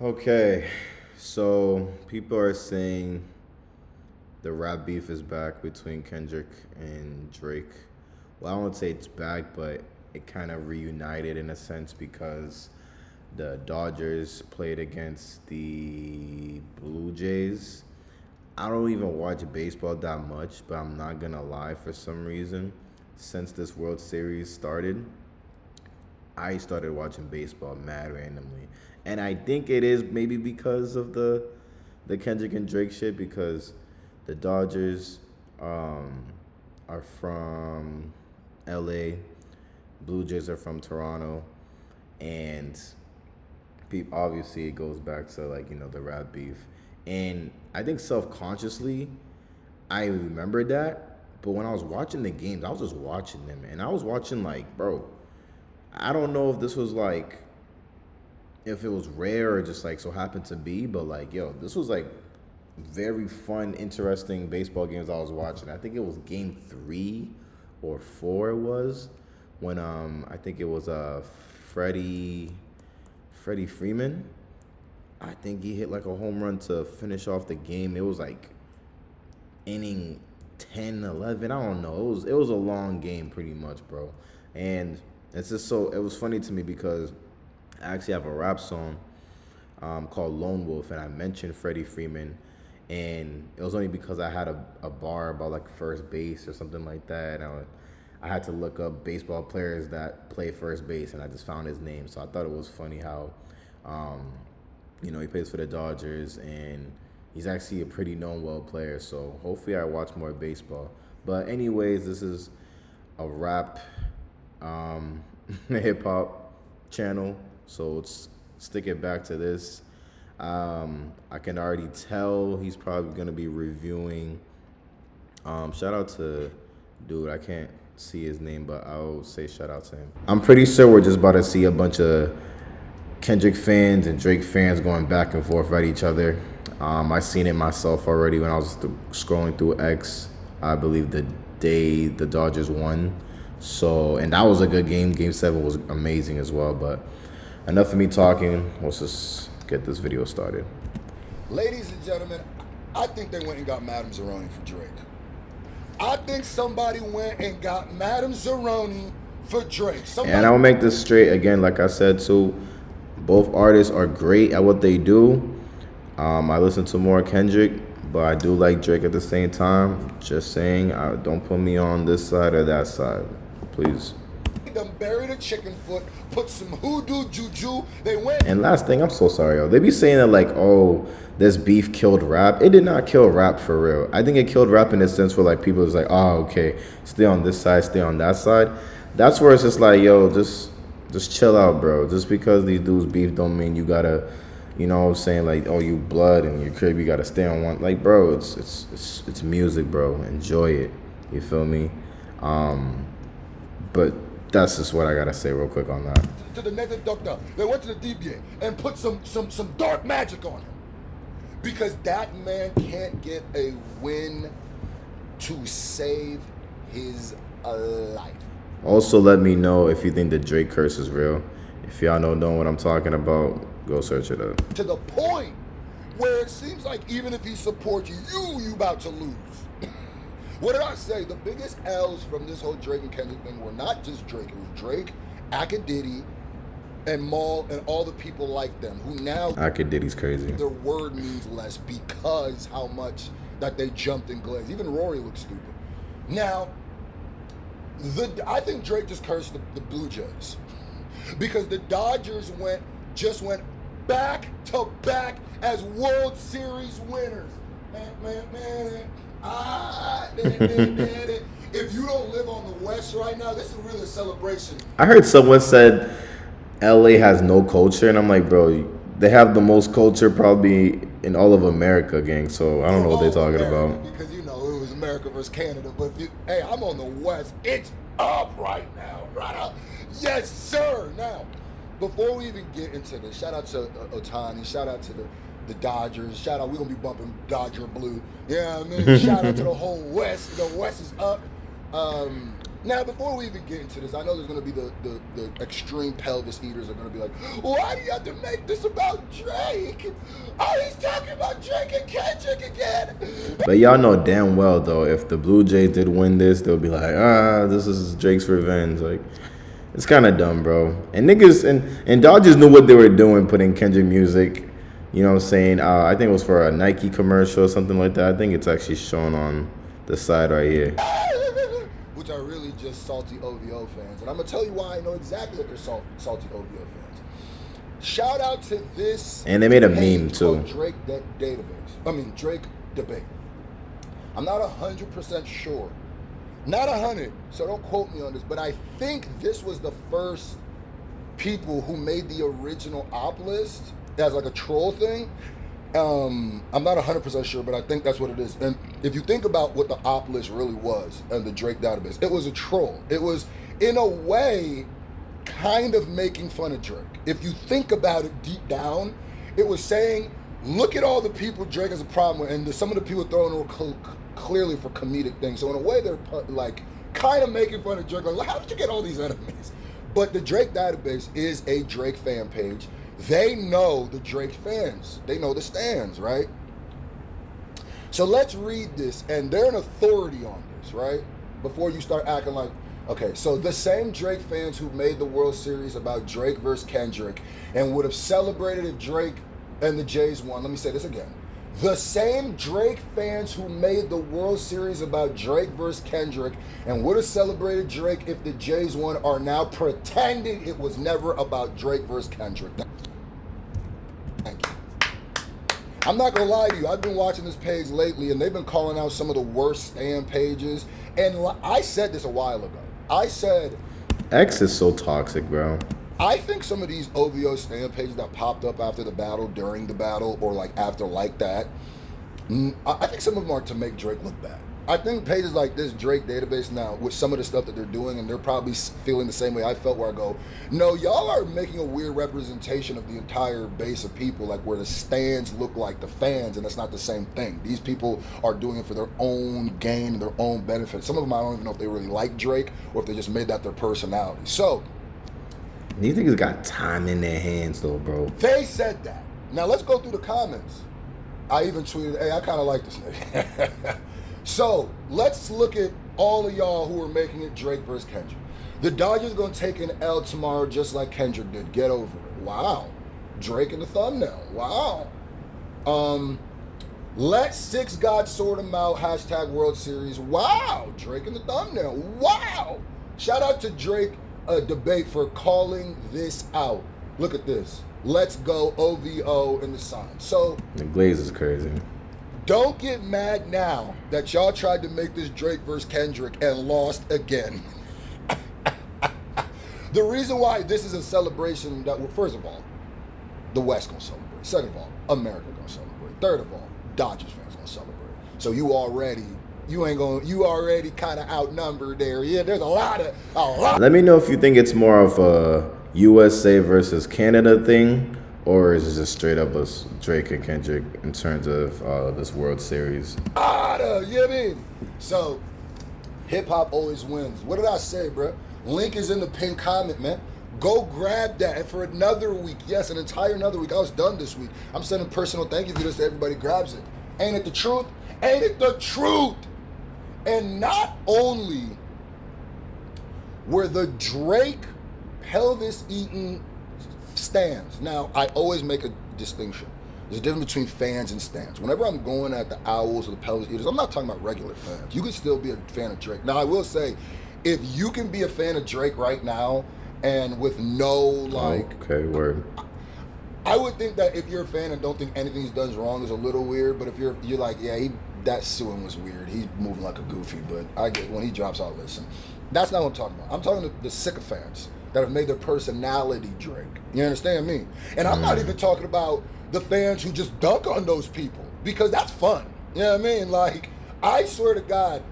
Okay, so people are saying the rap beef is back between Kendrick and Drake. Well, I won't say it's back, but it kind of reunited in a sense because the Dodgers played against the Blue Jays. I don't even watch baseball that much, but I'm not gonna lie, for some reason, since this World Series started, I started watching baseball mad randomly, and I think it is maybe because of the Kendrick and Drake shit because the Dodgers um, are from L.A., Blue Jays are from Toronto, and obviously it goes back to the rap beef, and I think self-consciously I remembered that, but when I was watching the games, I was just watching them, and I was watching like, bro, I don't know if this was like if it was rare or just like so happened to be, but like yo, this was like very fun, interesting baseball games I was watching. I think it was game 3 or 4 it was when I think it was Freddie Freddie Freeman. I think he hit like a home run to finish off the game. It was like inning 10, 11. I don't know. It was a long game pretty much, bro. And it's just so it was funny to me because I actually have a rap song called Lone Wolf, and I mentioned Freddie Freeman, and it was only because I had a bar about like first base or something like that. And I had to look up baseball players that play first base, and I just found his name. So I thought it was funny how, um, he plays for the Dodgers, and he's actually a pretty known well player. So hopefully I watch more baseball. But anyways, this is a rap um, hip hop channel. So let's stick it back to this. I can already tell he's probably gonna be reviewing. Shout out to dude, I can't see his name, but I'll say shout out to him. I'm pretty sure we're just about to see a bunch of Kendrick fans and Drake fans going back and forth at each other. I seen it myself already when I was scrolling through X. I believe the day the Dodgers won. So, and that was a good game. Game 7 was amazing as well. But enough of me talking. Let's just get this video started. Ladies and gentlemen, I think they went and got Madame Zeroni for Drake. I think somebody went and got Madame Zeroni for Drake. And I'll make this straight again, like I said too. Both artists are great at what they do. I listen to more Kendrick, but I do like Drake at the same time. Just saying, don't put me on this side or that side, please. Them buried a chicken foot, put some hoodoo juju. They went. And last thing, I'm so sorry, yo. They be saying that like, oh, this beef killed rap. It did not kill rap for real. I think it killed rap in the sense where like people is like, oh, okay, stay on this side, stay on that side. That's where it's just like, yo, just chill out, bro. Just because these dudes beef don't mean you gotta, what I'm saying, like, oh, you blood and your crib, you gotta stay on one. Like, bro, it's music, bro. Enjoy it. You feel me? But that's just what I gotta say real quick on that. To the native doctor, they went to the DBA and put some dark magic on him because that man can't get a win to save his life. Also, let me know if you think the Drake curse is real. If y'all don't know what I'm talking about, go search it up. To the point where it seems like even if he supports you, you about to lose. What did I say? The biggest L's from this whole Drake and Kendrick thing were not just Drake. It was Drake, Akadiddy, and Maul, and all the people like them who now Akadiddy's crazy. Their word means less because how much that they jumped and glazed. Even Rory looks stupid. Now, I think Drake just cursed the Blue Jays because the Dodgers went back to back as World Series winners. If you don't live on the West right now, this is really a celebration. I heard someone said LA has no culture, and I'm like, bro, they have the most culture probably in all of America, gang. So I don't know what they're talking about. Because it was America versus Canada. But hey, I'm on the West. It's up right now, brother. Yes, sir. Now, before we even get into this, shout out to Otani. Shout out to the Dodgers. Shout out, we're going to be bumping Dodger Blue. Yeah, I mean, shout out to the whole West. The West is up. Now, before we even get into this, I know there's going to be the extreme pelvis eaters are going to be like, why do you have to make this about Drake? Oh, he's talking about Drake and Kendrick again. But y'all know damn well, though, if the Blue Jays did win this, they'll be like, this is Drake's revenge. Like, it's kind of dumb, bro. And niggas and Dodgers knew what they were doing putting Kendrick music. You know what I'm saying? I think it was for a Nike commercial or something like that. I think it's actually shown on the side right here. Which are really just salty OVO fans. And I'm going to tell you why I know exactly that they're salty OVO fans. Shout out to this. And they made a meme, too. Drake Drake debate. I'm not 100% sure. Not 100, so don't quote me on this, but I think this was the first people who made the original op list as like a troll thing. I'm not 100% sure, but I think that's what it is. And if you think about what the op list really was and the Drake database, it was a troll. It was, in a way, kind of making fun of Drake. If you think about it deep down, it was saying, look at all the people Drake has a problem with, and some of the people throwing were clearly for comedic things. So in a way, they're like kind of making fun of Drake. Like, how did you get all these enemies? But the Drake database is a Drake fan page. They know the Drake fans. They know the stans, right? So let's read this, and they're an authority on this, right? Before you start acting like, okay, so the same Drake fans who made the World Series about Drake versus Kendrick and would have celebrated if Drake and the Jays won. Let me say this again. The same Drake fans who made the World Series about Drake versus Kendrick and would have celebrated Drake if the Jays won are now pretending it was never about Drake versus Kendrick. Thank you. I'm not gonna lie to you, I've been watching this page lately and they've been calling out some of the worst stan pages. And I said this a while ago. I said, X is so toxic, bro. I think some of these OVO stan pages that popped up after the battle, during the battle, or like after like that, I think some of them are to make Drake look bad. I think pages like this Drake database now, with some of the stuff that they're doing, and they're probably feeling the same way I felt, where I go, no, y'all are making a weird representation of the entire base of people, like where the stans look like the fans, and that's not the same thing. These people are doing it for their own gain and their own benefit. Some of them I don't even know if they really like Drake or if they just made that their personality. So these niggas got time in their hands, though, bro. they said that. Now let's go through the comments. I even tweeted, hey, I kind of like this nigga. So let's look at all of y'all who are making it Drake versus Kendrick. The Dodgers are going to take an L tomorrow just like Kendrick did. Get over it. Wow. Drake in the thumbnail. Wow. Let Six God sort him out. Hashtag World Series. Wow. Drake in the thumbnail. Wow. Shout out to Drake debate for calling this out. Look at this. Let's go OVO in the sign. So The Glaze is crazy. don't get mad now that y'all tried to make this Drake versus Kendrick and lost again. The reason why this is a celebration that, well, first of all, the West gonna celebrate. Second of all, America gonna celebrate. Third of all, Dodgers fans gonna celebrate. So you already kind of outnumbered there. Yeah, there's a lot. Let me know if you think it's more of a USA versus Canada thing, or is it just straight up a Drake and Kendrick in terms of this World Series? You know what I mean? So, hip-hop always wins. What did I say, bro? Link is in the pinned comment, man. Go grab that. And for another week, yes, an entire another week. I was done this week. I'm sending personal thank you videos to everybody grabs it. Ain't it the truth? Ain't it the truth? And not only were the Drake pelvis-eating stans. Now, I always make a distinction. There's a difference between fans and stans. Whenever I'm going at the Owls or the pelvis eaters, I'm not talking about regular fans. You can still be a fan of Drake. Now, I will say, if you can be a fan of Drake right now and with no, like... Okay, word. I would think that if you're a fan and don't think anything he's done is wrong is a little weird, but if you're like, yeah, that suing was weird. He's moving like a goofy, but I get when he drops, I'll listen. That's not what I'm talking about. I'm talking to the sycophants that have made their personality Drake. You understand me? And I'm not even talking about the fans who just dunk on those people, because that's fun. You know what I mean? Like, I swear to God,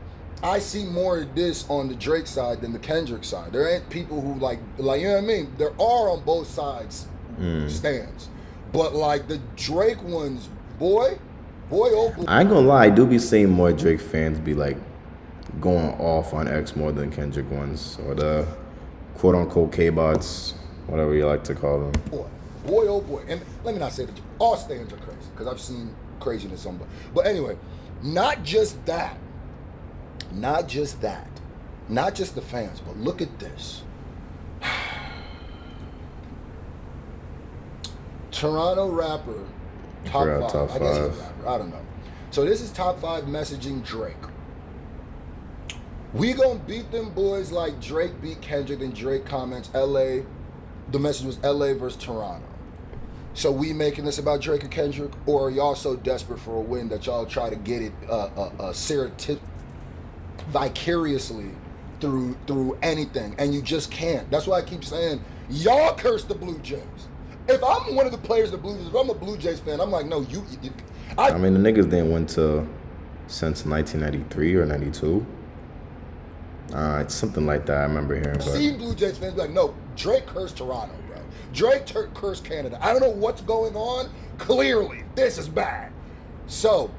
I see more of this on the Drake side than the Kendrick side. There ain't people who like, you know what I mean? There are on both sides stands. But like the Drake ones, boy, oh boy. I ain't gonna lie, I do be seeing more Drake fans be like going off on X more than Kendrick ones, or the quote unquote K-bots, whatever you like to call them. Boy, oh boy. And let me not say that all stands are crazy, because I've seen craziness on. But anyway, not just that. Not just the fans, but look at this. Toronto rapper, top 5. I guess he's a rapper. I don't know. So this is top 5 messaging Drake. We gonna beat them boys like Drake beat Kendrick, and Drake comments, LA. The message was LA versus Toronto. So we making this about Drake and Kendrick, or are y'all so desperate for a win that y'all try to get it vicariously through anything, and you just can't. That's why I keep saying, y'all curse the Blue Jays. If I'm one of the players of the Blue Jays, if I'm a Blue Jays fan, I'm like, no, I mean, the niggas didn't win since 1993 or 92. It's something like that. I remember hearing. I've seen Blue Jays fans be like, no, Drake cursed Toronto, bro. Drake cursed Canada. I don't know what's going on. Clearly, this is bad. So,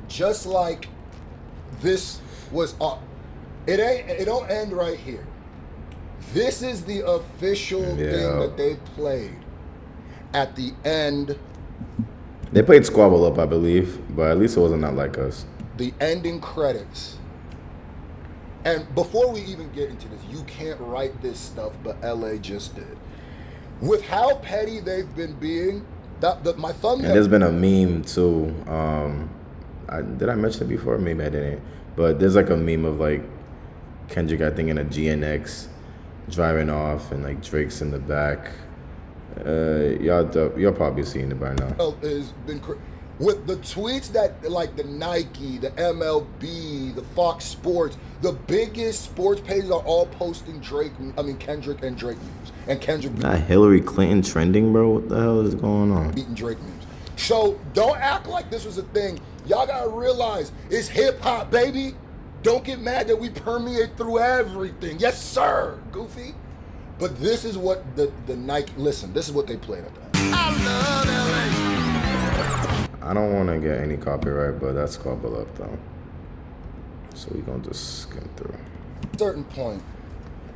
just like this was it don't end right here. This is the official thing that they played at the end. They played Squabble Up, I believe, but at least it wasn't Not Like Us. The ending credits. And before we even get into this, you can't write this stuff, but LA just did. With how petty they've been being, my thumbnail. And there's been a meme too. Did I mention it before? Maybe I didn't. But there's like a meme of like Kendrick, I think, in a GNX driving off, and like Drake's in the back. Y'all probably seen it by now. Has been with the tweets that like the Nike, the MLB, the Fox Sports, the biggest sports pages are all posting Kendrick and Drake memes. And Kendrick. Not Hillary Clinton trending, bro. What the hell is going on? Beating Drake memes. So don't act like this was a thing. Y'all gotta realize it's hip hop, baby. Don't get mad that we permeate through everything. Yes, sir, Goofy. But this is what the Nike. Listen, this is what they played at that. I love LA. I don't want to get any copyright, but that's Squabble Up though. So we gonna just skim through. At a certain point,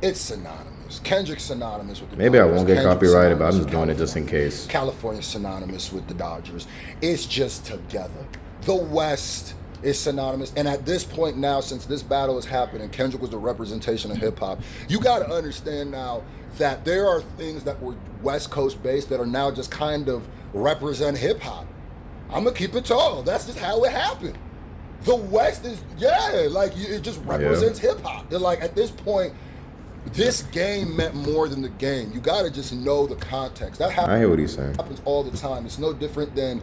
it's synonymous. Kendrick's synonymous with the Maybe Dodgers. I won't get copyrighted, but I'm just doing it just in case. California's synonymous with the Dodgers. It's just together. The West is synonymous. And at this point now, since this battle has happened and Kendrick was the representation of hip hop, you got to understand now that there are things that were West Coast based that are now just kind of represent hip hop. I'm going to keep it tall. That's just how it happened. The West is, it just represents hip hop. They're like, at this point, this game meant more than the game. You got to just know the context. That happens. I hear what he's saying. Happens all the time. It's no different than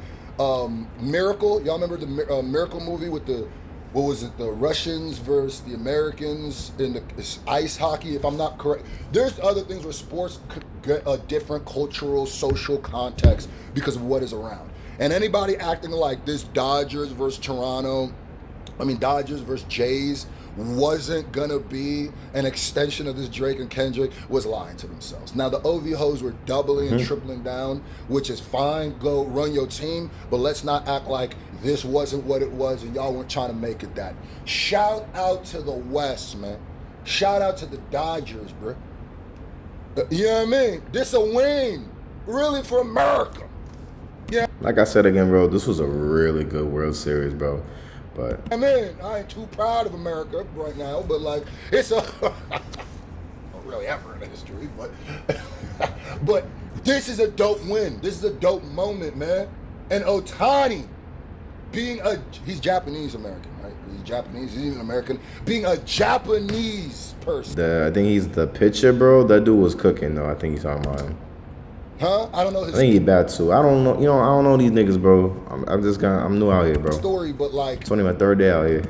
Miracle. Y'all remember the Miracle movie with the Russians versus the Americans in the ice hockey, if I'm not correct. There's other things where sports could get a different cultural, social context because of what is around. And anybody acting like this Dodgers versus Jays wasn't gonna be an extension of this Drake and Kendrick was lying to themselves. Now the OV hoes were doubling and tripling down, which is fine, go run your team, but let's not act like this wasn't what it was and y'all weren't trying to make it that. Shout out to the West, man. Shout out to the Dodgers, bro. You know what I mean? This a win, really, for America. Yeah. Like I said again, bro, this was a really good World Series, bro. But I ain't too proud of America right now, but like it's not really ever in history, but this is a dope win. This is a dope moment, man. And Ohtani he's Japanese American, right? He's Japanese, he's even American. Being a Japanese person. I think he's the pitcher, bro. That dude was cooking though. I think he's talking about him. Huh? I don't know his I think he's bad too. I don't know. I don't know these niggas, bro. I'm new out here, bro. Story, but like it's only my third day out here.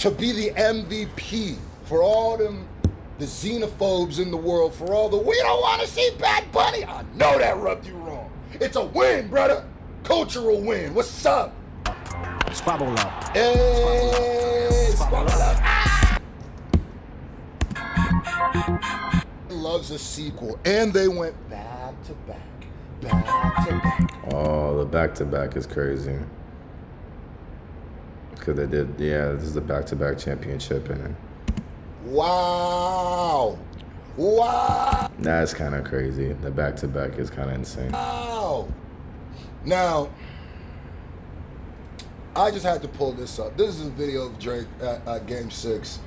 To be the MVP for all them, the xenophobes in the world, for all we don't want to see Bad Bunny. I know that rubbed you wrong. It's a win, brother. Cultural win. What's up? Squabble Up. Hey, Squabble Up. Loves a sequel, and they went back to back. Oh, the back-to-back is crazy. Because they did, yeah, this is a back-to-back championship, and then Wow. that's kind of crazy. The back-to-back is kind of insane. Wow. Now, I just had to pull this up. This is a video of Drake at Game 6.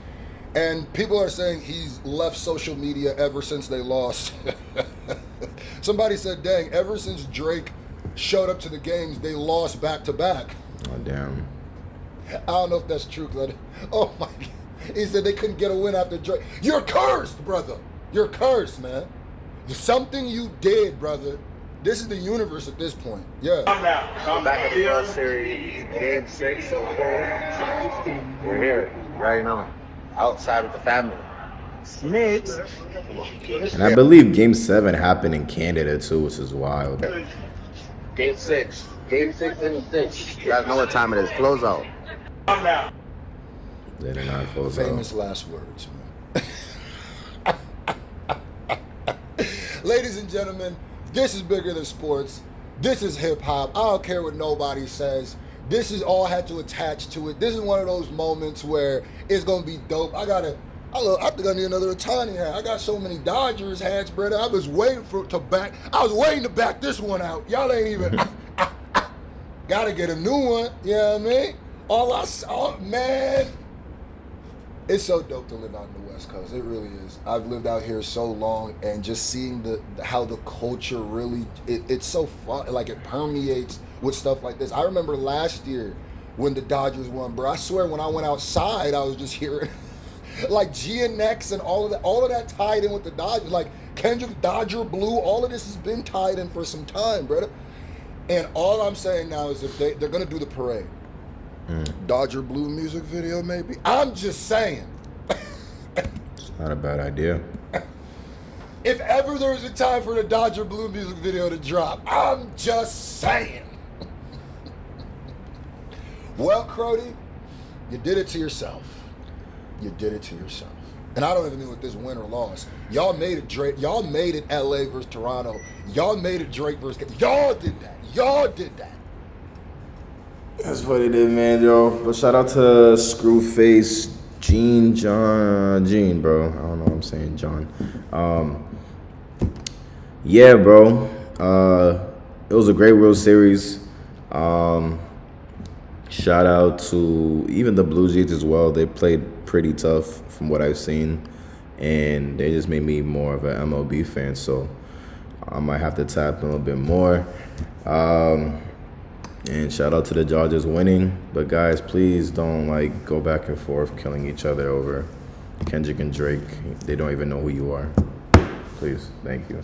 And people are saying he's left social media ever since they lost. Somebody said, dang, ever since Drake showed up to the games, they lost back-to-back. Oh, damn. I don't know if that's true. Oh, my God. He said they couldn't get a win after Drake. You're cursed, brother. You're cursed, man. Something you did, brother. This is the universe at this point. Yeah. Come back at the World Series, Game 6. We're here right now, outside with the family. Smiths. And I believe Game 7 happened in Canada, too, which is wild. Game 6. Game 6 and 6. You guys know what time it is. Close out. They did not close out. Famous last words, man. Ladies and gentlemen, this is bigger than sports. This is hip hop. I don't care what nobody says. This is all had to attach to it. This is one of those moments where it's gonna be dope. I think I need another Otani hat. I got so many Dodgers hats, brother. I was waiting to back this one out. Y'all ain't even. Gotta get a new one. You know what I mean? All I saw, man. It's so dope to live out in the West Coast. It really is. I've lived out here so long, and just seeing how the culture really, it's so fun. Like, it permeates with stuff like this. I remember last year when the Dodgers won, bro. I swear when I went outside, I was just hearing like GNX and all of that tied in with the Dodgers. Like Kendrick, Dodger Blue, all of this has been tied in for some time, brother. And all I'm saying now is if they're gonna do the parade. Dodger Blue music video, maybe. I'm just saying. It's not a bad idea. If ever there was a time for the Dodger Blue music video to drop, I'm just saying. Well, Crody, you did it to yourself. You did it to yourself. And I don't even know what this win or loss. Y'all made it Drake. Y'all made it LA versus Toronto. Y'all made it Drake versus. Y'all did that. Y'all did that. That's what he did, man, yo. But shout out to Screwface Gene, bro. I don't know what I'm saying, John. Yeah, bro. It was a great World Series. Shout out to even the Blue Jays as well. They played pretty tough from what I've seen, and they just made me more of an MLB fan. So I might have to tap in a little bit more. And shout out to the Dodgers winning. But guys, please don't go back and forth killing each other over Kendrick and Drake. They don't even know who you are. Please, thank you.